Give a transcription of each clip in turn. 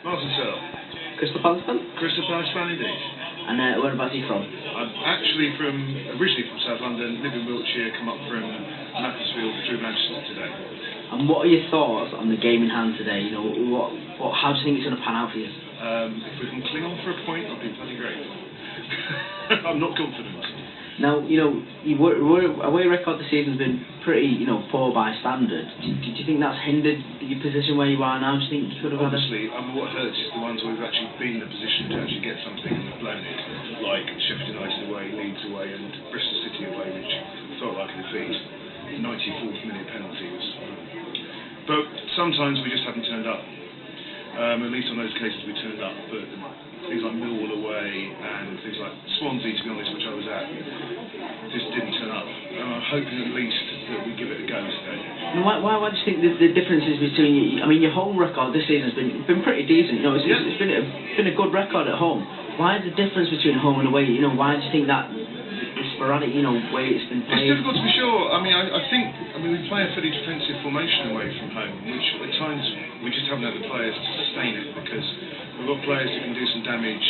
Martin Searle. Crystal Palace fan? Crystal Palace fan indeed. And whereabouts are you from? I'm originally from South London, live in Wiltshire, come up from Macclesfield through Manchester today. And what are your thoughts on the game in hand today? You know, how do you think it's going to pan out for you? If we can cling on for a point, I'll be bloody great. I'm not confident. Now, you know, your away record this season's been pretty, poor by standard. Do you think that's hindered your position where you are now? Do you think you could have had Honestly, what hurts is the ones where we've actually been in a position to actually get something and have blown it, like Sheffield United away, Leeds away, and Bristol City away, which felt like a defeat. 94th minute penalty was. But sometimes we just haven't turned up. At least on those cases we turned up, but things like Millwall away and things like Swansea, to be honest, which I was at, just didn't turn up. And I'm hoping at least that we give it a go today. And why do you think the differences between you? I mean, your home record this season has been pretty decent. It's been a good record at home. Why is the difference between home and away? Why do you think that the sporadic, way it's been played? It's difficult to be sure. I think we play a fairly defensive formation away from home, which at times we just haven't had the players to sustain it because we've got players who can do some damage,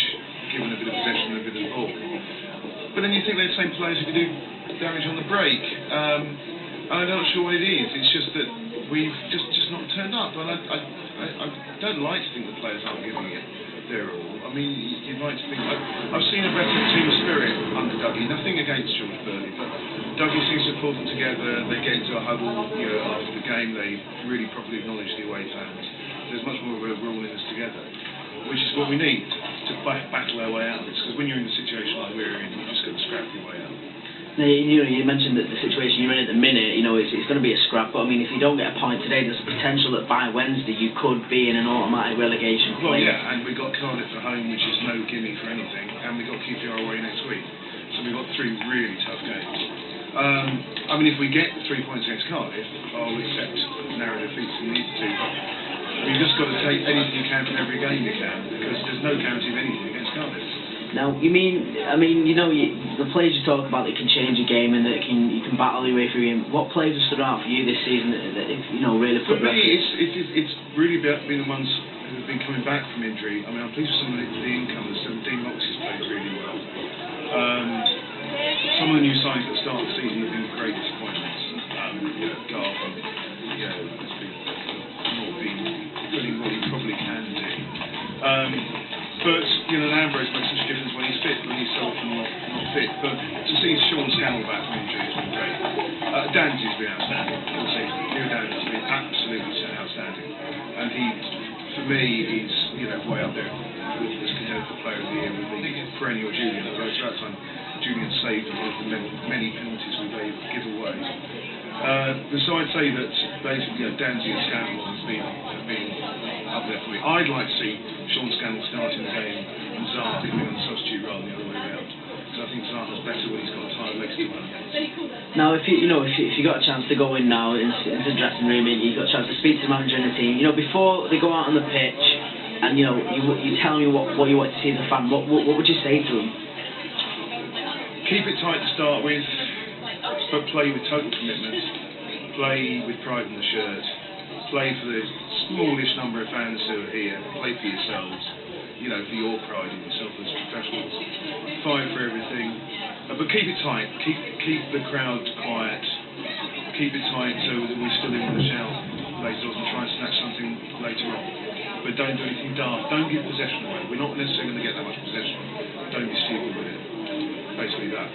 given a bit of possession and a bit of the ball. But then you think they're the same players who can do damage on the break. And I'm not sure what it is. It's just that we've just not turned up. And I don't like to think the players aren't giving it their all. I mean, you'd like to think... I've seen a better team spirit under Dougie. Nothing against George Burnley, but Dougie seems to pull them together. They get into a huddle after the game. They really properly acknowledge the away fans. There's much more of a we're all in this together, which is what we need to battle our way out of this. Because when you're in a situation like we're in, you've just got to scrap your way out. Now, you mentioned that the situation you're in at the minute, it's going to be a scrap. But I mean, if you don't get a point today, there's a potential that by Wednesday you could be in an automatic relegation Well, place. yeah, and we've got Cardiff at home, which is no gimme for anything, and we've got QPR away next week. So we've got 3 really tough games. If we get 3 points against Cardiff, I'll accept narrow defeats if we need to. But we've just got to take anything you can from every game you can, because there's no guarantee of anything against Cardiff. Now, the players you talk about that can change a game and that you can battle your way through him. What players have stood out for you this season that really put? For me, it's really been the ones who have been coming back from injury. I'm pleased with some of the incomers. 17 Moxey's played really well. Some of the new signings at the start of the season have been great disappointments. Garth has not been doing what he probably can do. But Ambrose makes such a difference when he's fit, when he's so often not fit. But to see Sean Scannell back from injury has been great. Danzy's been outstanding all season. Danzy's been absolutely outstanding, and for me, he's way up there as contender for Player of the Year with the perennial Julian. Although throughout time, Julian saved one of the many penalties we give away. So I'd say that basically Danzy and Scannell have been up there for me. I'd like to see Sean Scannell starting the game and Zaha being on the substitute rather than the other way around. Because I think Zaha's better when he's got tired legs to run. Now, if you got a chance to go in now into the dressing room, and you got a chance to speak to the manager and the team, before they go out on the pitch, and you tell me what you want to see as a fan, what would you say to them? Keep it tight to start with, but play with total commitment. Play with pride in the shirt. Play for the smallish number of fans who are here. Play for yourselves, for your pride in yourself as professionals. Fight for everything, but keep it tight. Keep the crowd quiet. Keep it tight so that we're still in the shout later on and try and snatch something later on. But don't do anything daft. Don't give possession away. We're not necessarily going to get that much possession. Don't be stupid with it. Basically that.